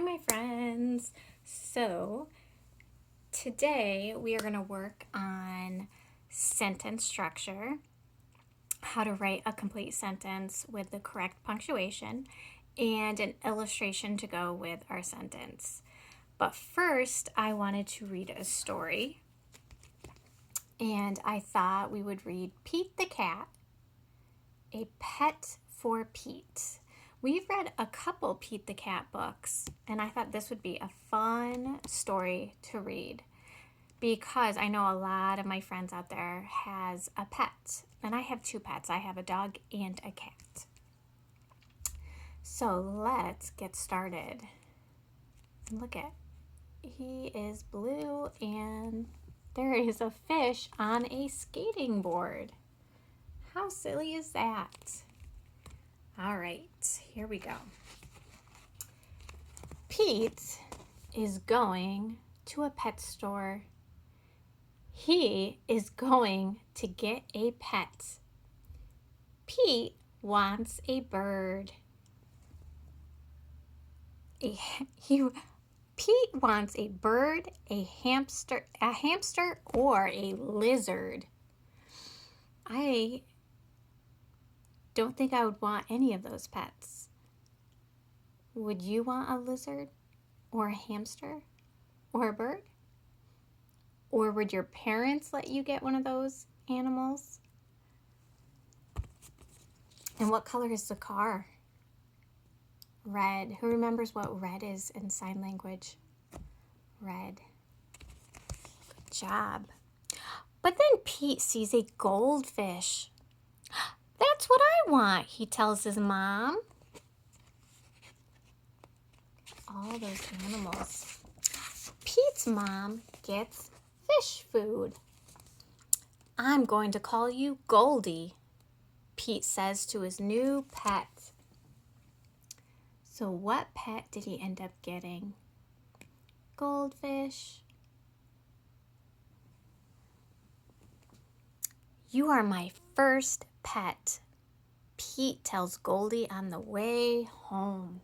my friends. So, today we are going to work on sentence structure, how to write a complete sentence with the correct punctuation, and an illustration to go with our sentence. But first, I wanted to read a story, and I thought we would read Pete the Cat, A Pet for Pete. We've read a couple Pete the Cat books, and I thought this would be a fun story to read because I know a lot of my friends out there has a pet, and I have two pets. I have a dog and a cat. So let's get started. Look at, he is blue, and there is a fish on a skating board. How silly is that? All right, here we go. Pete is going to a pet store. He is going to get a pet. Pete wants a bird. Pete wants a bird, a hamster, or a lizard. I don't think I would want any of those pets. Would you want a lizard or a hamster or a bird? Or would your parents let you get one of those animals? And what color is the car? Red. Who remembers what red is in sign language? Red. Good job. But then Pete sees a goldfish. That's what I want, he tells his mom. All those animals. Pete's mom gets fish food. I'm going to call you Goldie, Pete says to his new pet. So what pet did he end up getting? Goldfish. You are my first pet, Pete tells Goldie on the way home.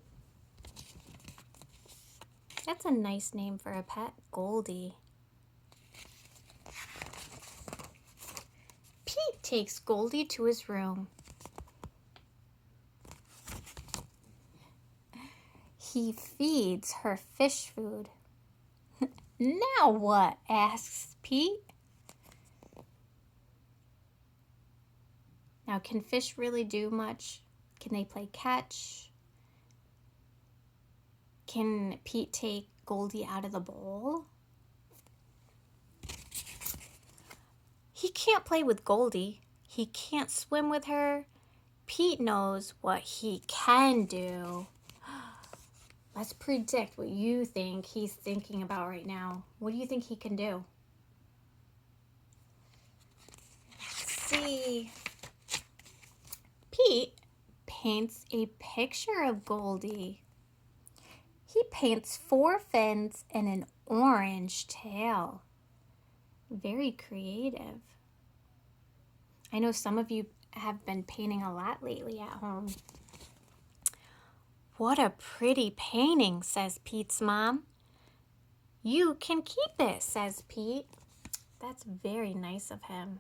That's a nice name for a pet, Goldie. Pete takes Goldie to his room. He feeds her fish food. Now what? Asks Pete. Now, can fish really do much? Can they play catch? Can Pete take Goldie out of the bowl? He can't play with Goldie. He can't swim with her. Pete knows what he can do. Let's predict what you think he's thinking about right now. What do you think he can do? Let's see. Pete paints a picture of Goldie. He paints 4 fins and an orange tail. Very creative. I know some of you have been painting a lot lately at home. What a pretty painting, says Pete's mom. You can keep it, says Pete. That's very nice of him.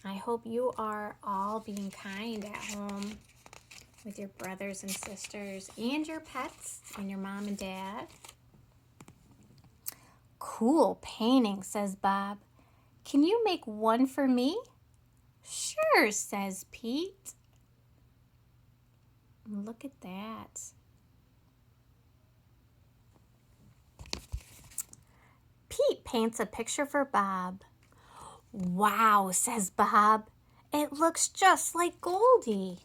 I hope you are all being kind at home with your brothers and sisters and your pets and your mom and dad. Cool painting, says Bob. Can you make one for me? Sure, says Pete. Look at that. Pete paints a picture for Bob. Wow, says Bob. It looks just like Goldie.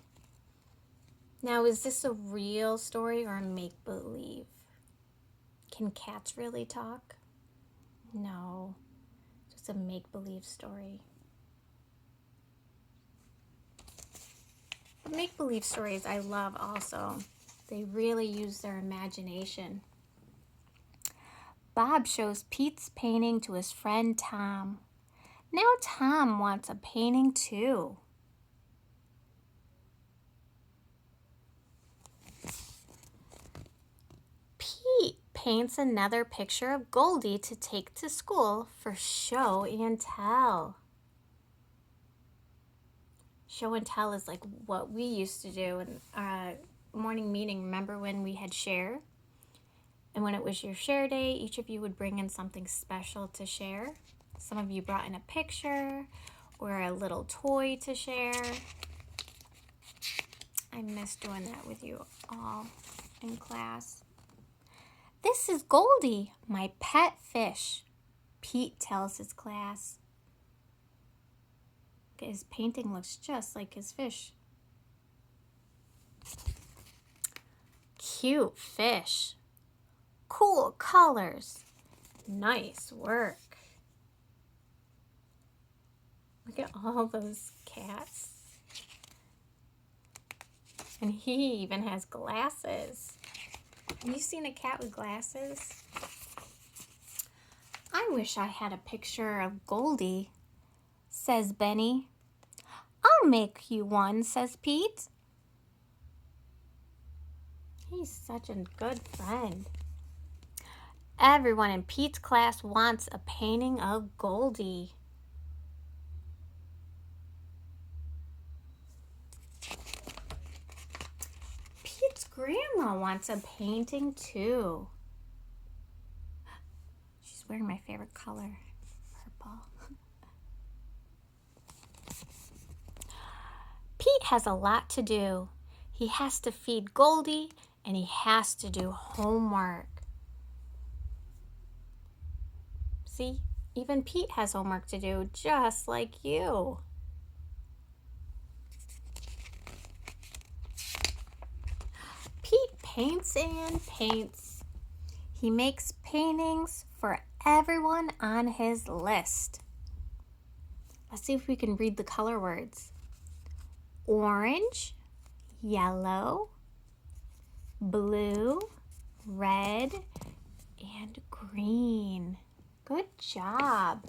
Now, is this a real story or a make-believe? Can cats really talk? No, just a make-believe story. But make-believe stories I love also. They really use their imagination. Bob shows Pete's painting to his friend Tom. Now Tom wants a painting too. paints another picture of Goldie to take to school for show and tell. Show and tell is like what we used to do in morning meeting. Remember when we had share? And when it was your share day, each of you would bring in something special to share. Some of you brought in a picture or a little toy to share. I miss doing that with you all in class. This is Goldie, my pet fish, Pete tells his class. His painting looks just like his fish. Cute fish. Cool colors. Nice work. Look at all those cats. And he even has glasses. Have you seen a cat with glasses? I wish I had a picture of Goldie, says Benny. I'll make you one, says Pete. He's such a good friend. Everyone in Pete's class wants a painting of Goldie. Pete's grandma wants a painting too. She's wearing my favorite color, purple. Pete has a lot to do. He has to feed Goldie and he has to do homework. See, even Pete has homework to do, just like you. Pete paints and paints. He makes paintings for everyone on his list. Let's see if we can read the color words. Orange, yellow, blue, red, and green. Good job.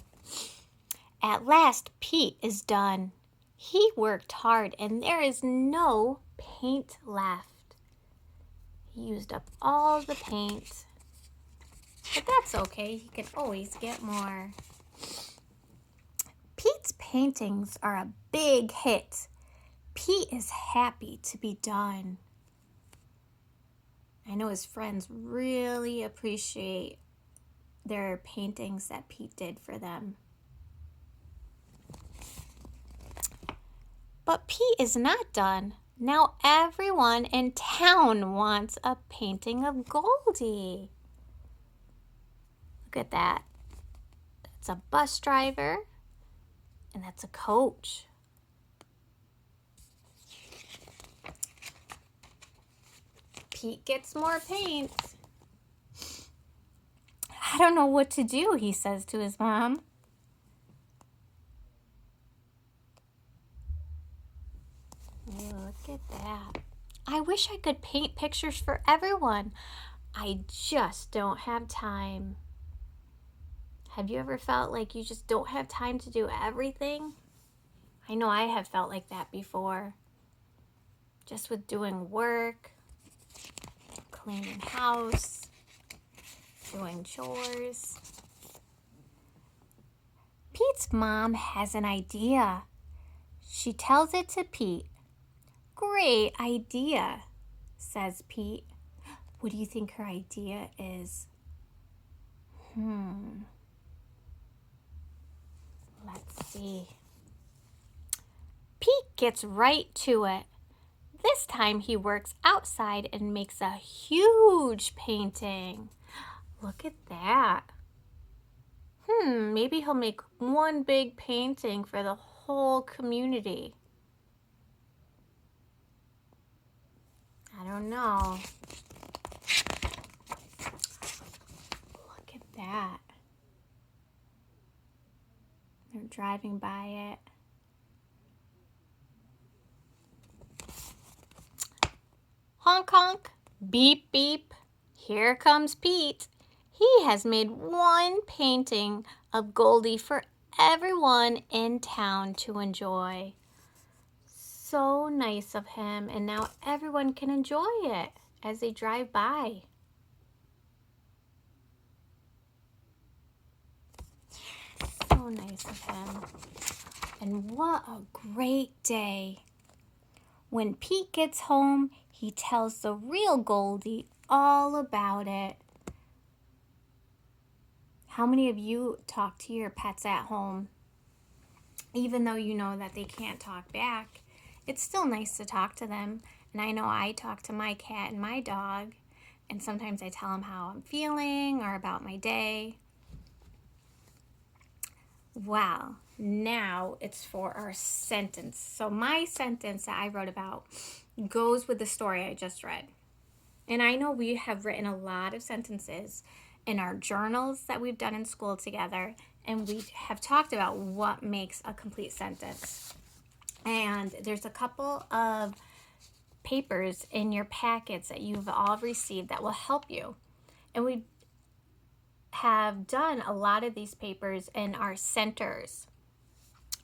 At last, Pete is done. He worked hard and there is no paint left. He used up all the paint. But that's okay. He can always get more. Pete's paintings are a big hit. Pete is happy to be done. I know his friends really appreciate their paintings that Pete did for them. But Pete is not done. Now everyone in town wants a painting of Goldie. Look at that. That's a bus driver and that's a coach. Pete gets more paint. I don't know what to do, he says to his mom. Look at that. I wish I could paint pictures for everyone. I just don't have time. Have you ever felt like you just don't have time to do everything? I know I have felt like that before. Just with doing work, cleaning house, doing chores. Pete's mom has an idea. She tells it to Pete. Great idea, says Pete. What do you think her idea is? Let's see. Pete gets right to it. This time he works outside and makes a huge painting. Look at that. Maybe he'll make one big painting for the whole community. I don't know. Look at that. They're driving by it. Honk honk, beep beep. Here comes Pete. He has made one painting of Goldie for everyone in town to enjoy. So nice of him, and now everyone can enjoy it as they drive by. So nice of him. And what a great day. When Pete gets home, he tells the real Goldie all about it. How many of you talk to your pets at home? Even though you know that they can't talk back, it's still nice to talk to them. And I know I talk to my cat and my dog, and sometimes I tell them how I'm feeling or about my day. Well, now it's for our sentence. So my sentence that I wrote about goes with the story I just read. And I know we have written a lot of sentences in our journals that we've done in school together, and we have talked about what makes a complete sentence. And there's a couple of papers in your packets that you've all received that will help you. And we have done a lot of these papers in our centers,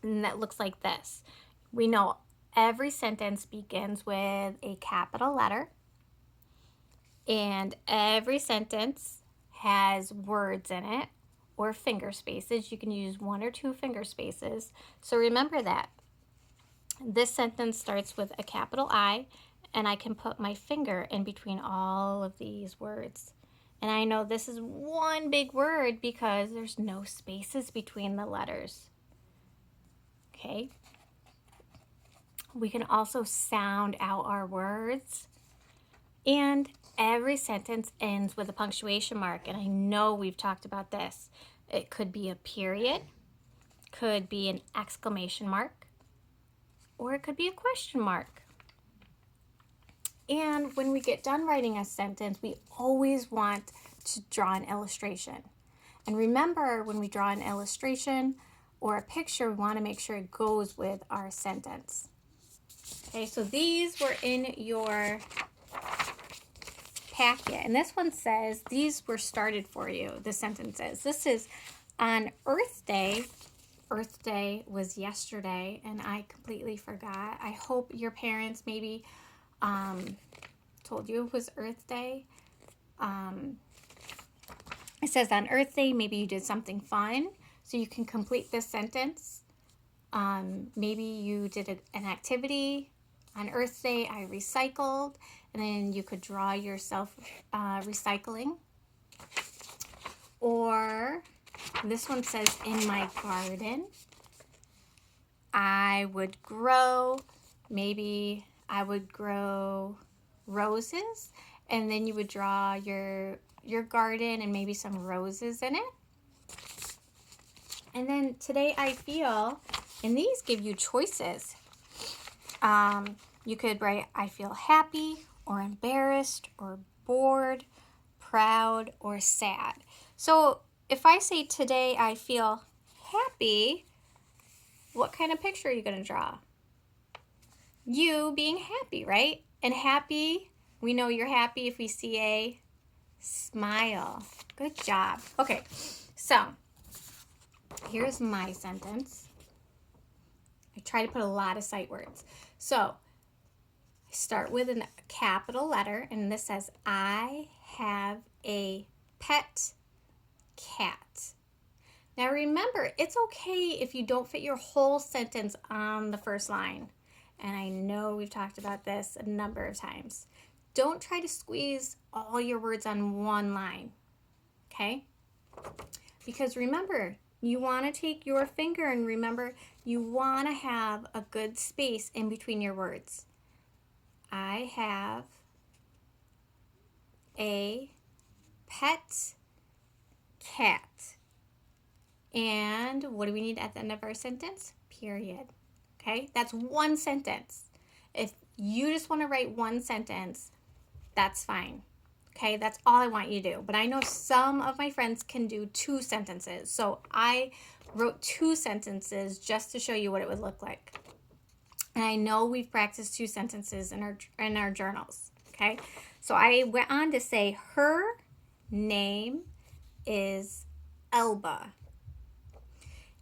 and that looks like this. We know every sentence begins with a capital letter, and every sentence has words in it or finger spaces. You can use 1 or 2 finger spaces. So remember that. This sentence starts with a capital I, and I can put my finger in between all of these words. And I know this is one big word because there's no spaces between the letters. Okay? We can also sound out our words. And every sentence ends with a punctuation mark, and I know we've talked about this. It could be a period, could be an exclamation mark, or it could be a question mark. And when we get done writing a sentence, we always want to draw an illustration. And remember, when we draw an illustration or a picture, we want to make sure it goes with our sentence. Okay, so these were in your packet, and this one says these were started for you, the sentences. This is on Earth Day. Earth Day was yesterday, and I completely forgot. I hope your parents maybe told you it was Earth Day. It says on Earth Day, maybe you did something fun, so you can complete this sentence. Maybe you did an activity. On Earth Day, I recycled, and then you could draw yourself recycling. Or this one says, in my garden, I would grow, maybe I would grow roses, and then you would draw your garden and maybe some roses in it. And then today I feel, and these give you choices. You could write, I feel happy, or embarrassed, or bored, proud, or sad. So if I say today I feel happy, what kind of picture are you going to draw? You being happy, right? And happy, we know you're happy if we see a smile. Good job. Okay, so here's my sentence. I try to put a lot of sight words. So I start with a capital letter, and this says, I have a pet cat. Now remember, it's okay if you don't fit your whole sentence on the first line. And I know we've talked about this a number of times. Don't try to squeeze all your words on one line, okay? Because remember, you want to take your finger and remember, you want to have a good space in between your words. I have a pet cat. And what do we need at the end of our sentence? Period. Okay, that's one sentence. If you just want to write one sentence, that's fine. Okay, that's all I want you to do. But I know some of my friends can do 2 sentences. So I wrote 2 sentences just to show you what it would look like. And I know we've practiced 2 sentences in our journals. Okay, so I went on to say her name is Elba.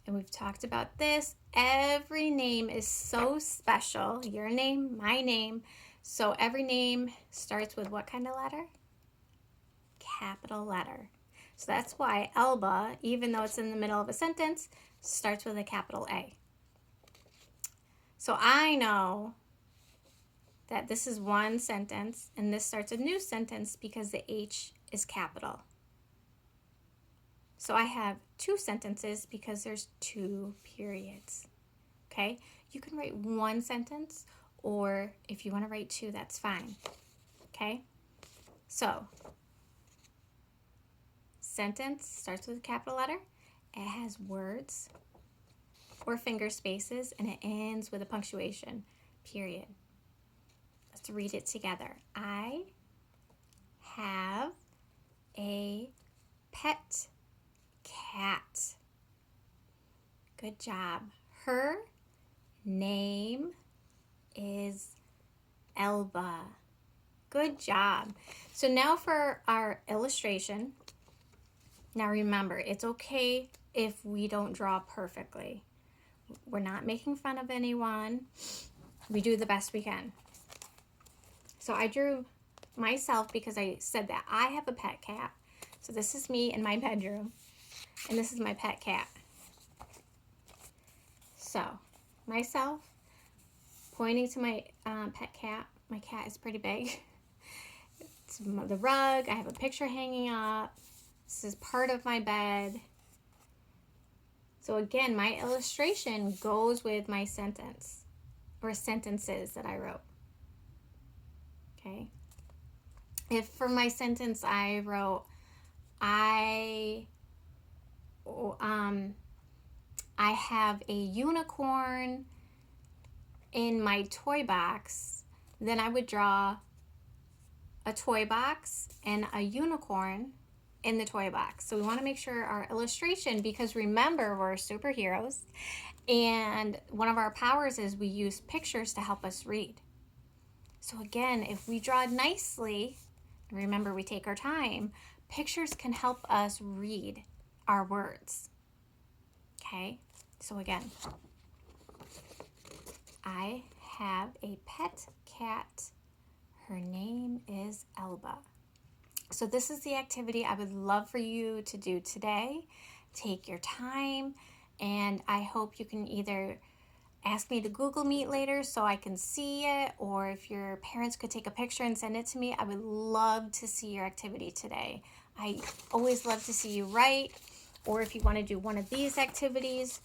And we've talked about this. Every name is so special. Your name, my name. So every name starts with what kind of letter? Capital letter. So that's why Elba, even though it's in the middle of a sentence, starts with a capital A. So I know that this is one sentence and this starts a new sentence because the H is capital. So I have two sentences because there's two periods. Okay? You can write one sentence, or if you want to write two, that's fine. Okay? So, sentence starts with a capital letter. It has words or finger spaces, and it ends with a punctuation, period. Let's read it together. I have a pet cat. Good job. Her name is Elba. Good job. So now for our illustration. Now remember, it's okay if we don't draw perfectly. We're not making fun of anyone. We do the best we can. So I drew myself because I said that I have a pet cat. So this is me in my bedroom, and this is my pet cat. So myself pointing to my pet cat. My cat is pretty big. It's the rug. I have a picture hanging up. This is part of my bed. So again, my illustration goes with my sentence or sentences that I wrote. Okay. If for my sentence I wrote, I have a unicorn in my toy box, then I would draw a toy box and a unicorn in the toy box. So we want to make sure our illustration, because remember, we're superheroes, and one of our powers is we use pictures to help us read. So again, if we draw nicely, remember we take our time, pictures can help us read our words. Okay, so again, I have a pet cat. Her name is Elba. So this is the activity I would love for you to do today. Take your time, and I hope you can either ask me to Google Meet later so I can see it, or if your parents could take a picture and send it to me, I would love to see your activity today. I always love to see you write, or if you want to do one of these activities,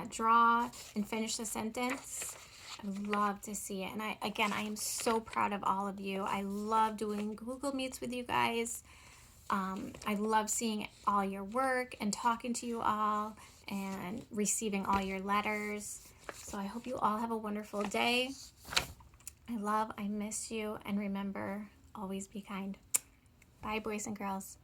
draw and finish the sentence. I would love to see it. And I am so proud of all of you. I love doing Google Meets with you guys. I love seeing all your work and talking to you all and receiving all your letters. So I hope you all have a wonderful day. I miss you, and remember, always be kind. Bye, boys and girls.